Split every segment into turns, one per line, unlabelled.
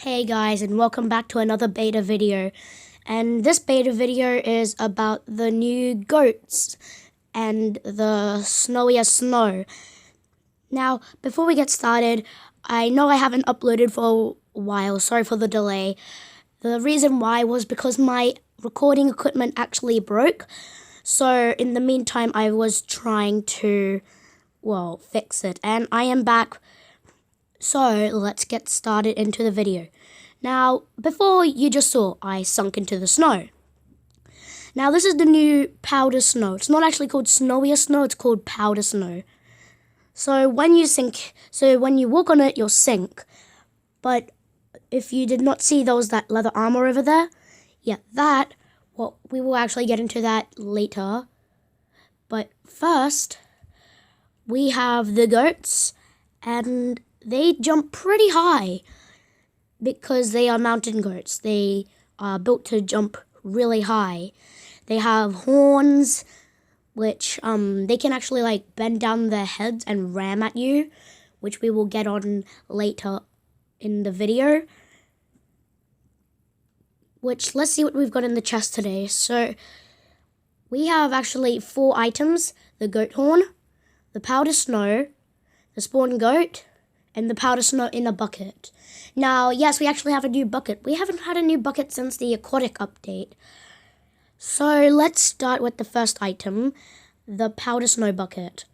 Hey guys, and welcome back to another beta video. And this beta video is about the new goats and the snowiest snow. Now, before we get started, I know I haven't uploaded for a while. Sorry for the delay. The reason why was because my recording equipment actually broke. So in the meantime, I was trying to, fix it. And I am back. So let's get started into the video. Now, before you just saw, I sunk into the snow. Now, this is the new powder snow. It's not actually called snowiest snow, it's called powder snow. So when you walk on it, you'll sink. But if you did not see that leather armor over there, we will actually get into that later. But first, we have the goats, and they jump pretty high because they are mountain goats. They are built to jump really high. They have horns, which they can actually bend down their heads and ram at you, which we will get on later in the video. Let's see what we've got in the chest today. So we have actually 4 items: the goat horn, the powder snow, the spawn goat, and the powder snow in a bucket. Now, yes, we actually have a new bucket. We haven't had a new bucket since the aquatic update. So let's start with the first item, the powder snow bucket.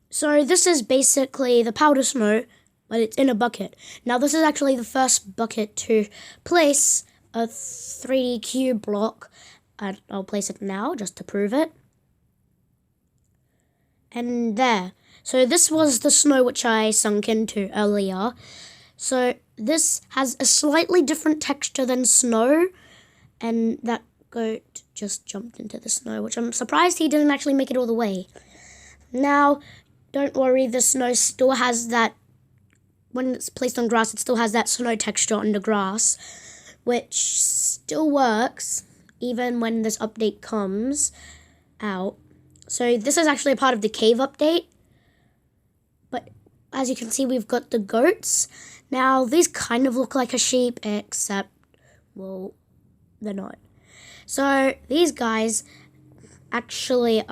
So this is basically the powder snow, but it's in a bucket. Now, this is actually the first bucket to place a 3D cube block. And I'll place it now just to prove it. And there. So this was the snow which I sunk into earlier. So this has a slightly different texture than snow. And that goat just jumped into the snow, which I'm surprised he didn't actually make it all the way. Now, don't worry, the snow still has that, when it's placed on grass, it still has that snow texture on the grass, which still works even when this update comes out. So this is actually a part of the cave update. But as you can see, we've got the goats. Now, these kind of look like a sheep, except, well, they're not. So these guys actually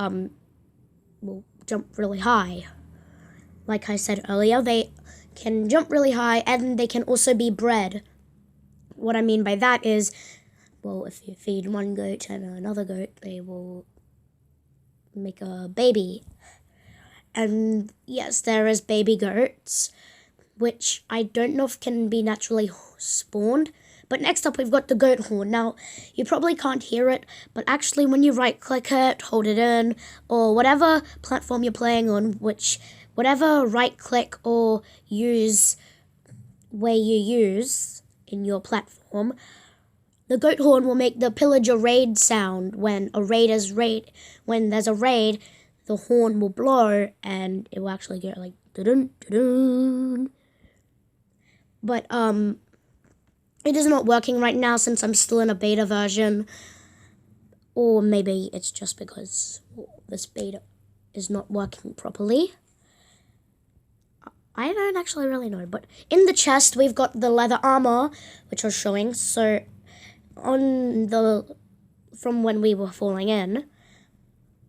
will jump really high. Like I said earlier, they can jump really high, and they can also be bred. What I mean by that is, well, if you feed one goat and another goat, they will make a baby. And yes, there is baby goats, which I don't know if can be naturally spawned. But next up, we've got the goat horn. Now, you probably can't hear it, but actually when you right-click it, hold it in, or whatever platform you're playing on, whatever right-click or use way you use in your platform, the goat horn will make the pillager raid sound when there's a raid, the horn will blow and it will actually get like dun dun. But it is not working right now since I'm still in a beta version, or maybe it's just because this beta is not working properly. I don't actually really know, but in the chest we've got the leather armor, which I was showing. So from when we were falling in,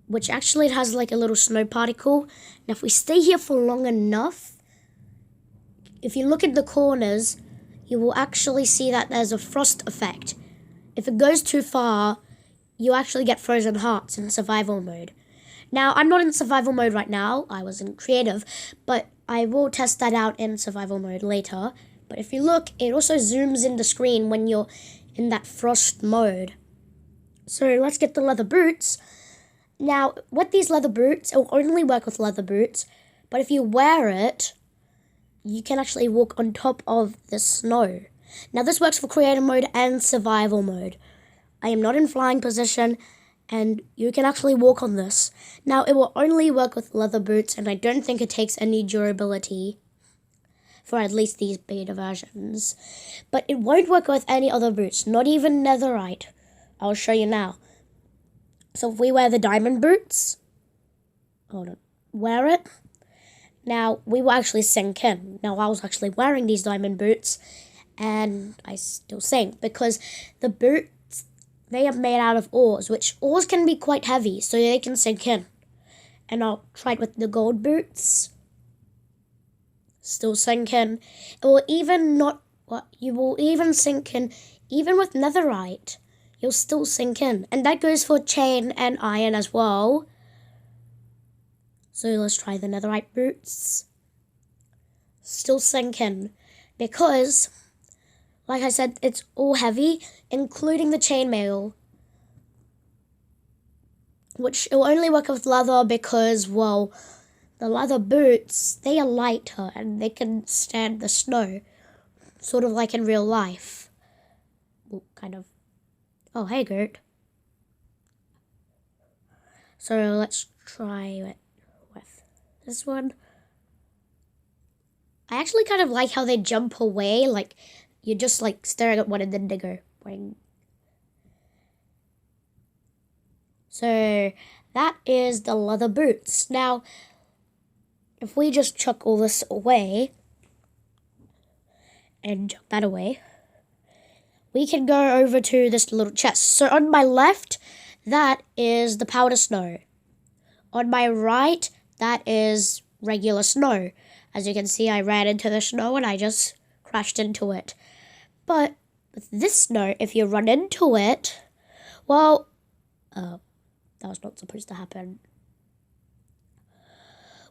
which actually has like a little snow particle. Now, if we stay here for long enough, if you look at the corners, you will actually see that there's a frost effect. If it goes too far, you actually get frozen hearts in survival mode. Now, I'm not in survival mode right now. I was in creative, but I will test that out in survival mode later. But if you look, it also zooms in the screen when you're in that frost mode. So let's get the leather boots. Now, with these leather boots, it will only work with leather boots, but if you wear it, you can actually walk on top of the snow. Now, this works for creative mode and survival mode. I am not in flying position, and you can actually walk on this. Now, it will only work with leather boots, and I don't think it takes any durability for at least these beta versions. But it won't work with any other boots, not even netherite. I'll show you now. So if we wear the diamond boots, wear it. Now, we will actually sink in. Now, I was actually wearing these diamond boots, and I still sink because the boots, they are made out of ores, which ores can be quite heavy, so they can sink in. And I'll try it with the gold boots. Still sink in. It will even not, what you will even sink in, even with netherite, you'll still sink in. And that goes for chain and iron as well. So let's try the netherite boots. Still sink in. Because, like I said, it's all heavy, including the chainmail. Which it will only work with leather because, well, the leather boots, they are lighter and they can stand the snow. Sort of like in real life. Well, kind of. Oh, hey, Gert. So let's try it with this one. I actually kind of like how they jump away, like you're just like staring at one and then they go boing. So that is the leather boots. Now, if we just chuck all this away and chuck that away, we can go over to this little chest. So on my left, that is the powder snow. On my right, that is regular snow. As you can see, I ran into the snow and I just crashed into it. But with this snow, if you run into it, well, that was not supposed to happen.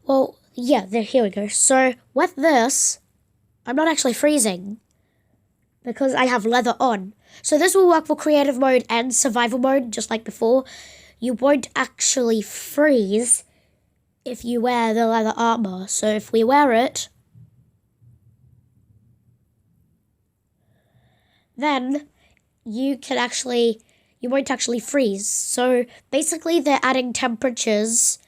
Well, yeah, here we go. So with this, I'm not actually freezing because I have leather on. So this will work for creative mode and survival mode, just like before. You won't actually freeze if you wear the leather armor. So if we wear it, then you won't actually freeze. So basically they're adding temperatures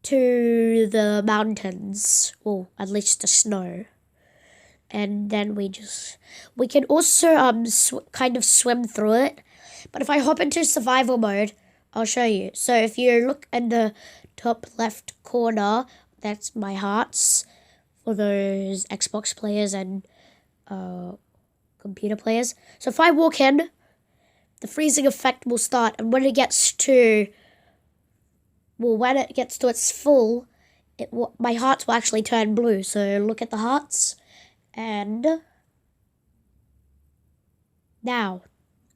to the mountains, or at least the snow. And then we can also kind of swim through it. But if I hop into survival mode, I'll show you. So if you look in the top left corner, that's my hearts for those Xbox players and computer players. So if I walk in, the freezing effect will start, and when it gets to its full, my hearts will actually turn blue. So look at the hearts, and now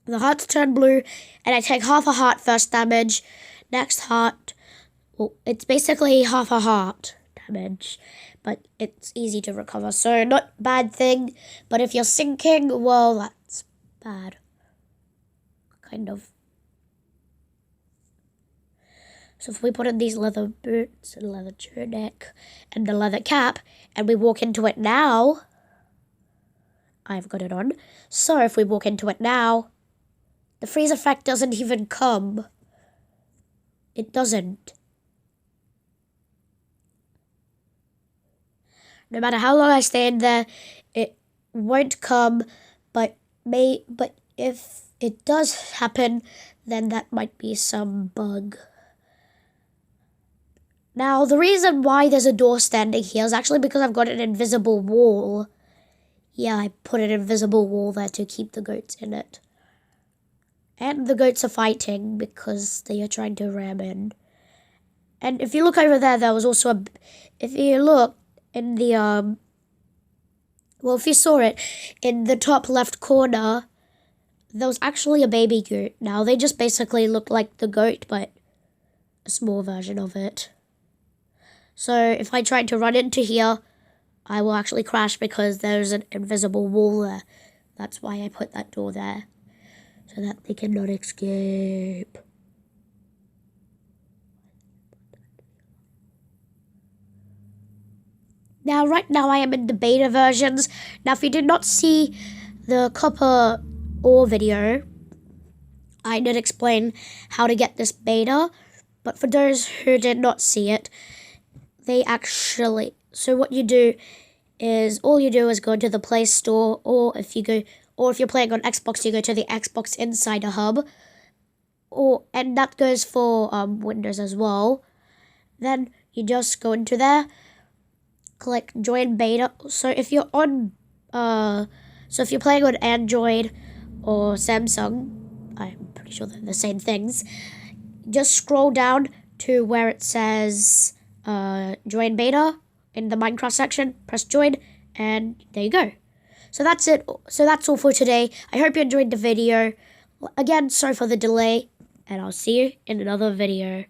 the hearts turn blue, and I take half a heart first damage. Next heart, well, it's basically half a heart damage, but it's easy to recover. So not bad thing, but if you're sinking, well, that's bad. Kind of. So if we put in these leather boots and leather tunic and the leather cap, and we walk into it now, I've got it on. So if we walk into it now, the freeze effect doesn't even come. It doesn't. No matter how long I stay in there, it won't come, but if it does happen, then that might be some bug. Now, the reason why there's a door standing here is actually because I've got an invisible wall. Yeah, I put an invisible wall there to keep the goats in it. And the goats are fighting because they are trying to ram in. And if you look over there, there was also if you look in the, if you saw it, in the top left corner, there was actually a baby goat. Now, they just basically look like the goat, but a small version of it. So if I try to run into here, I will actually crash because there's an invisible wall there. That's why I put that door there, so that they cannot escape. Now, right now I am in the beta versions. Now, if you did not see the copper ore video, I did explain how to get this beta. But for those who did not see it, so what you do is, all you do is go to the Play Store, or if you're playing on Xbox, you go to the Xbox Insider Hub, and that goes for Windows as well. Then you just go into there, click join beta. So if you're on So if you're playing on Android or Samsung, I'm pretty sure they're the same things, just scroll down to where it says join beta in the Minecraft section, press join, and there you go. So that's it. So that's all for today. I hope you enjoyed the video. Again, sorry for the delay, and I'll see you in another video.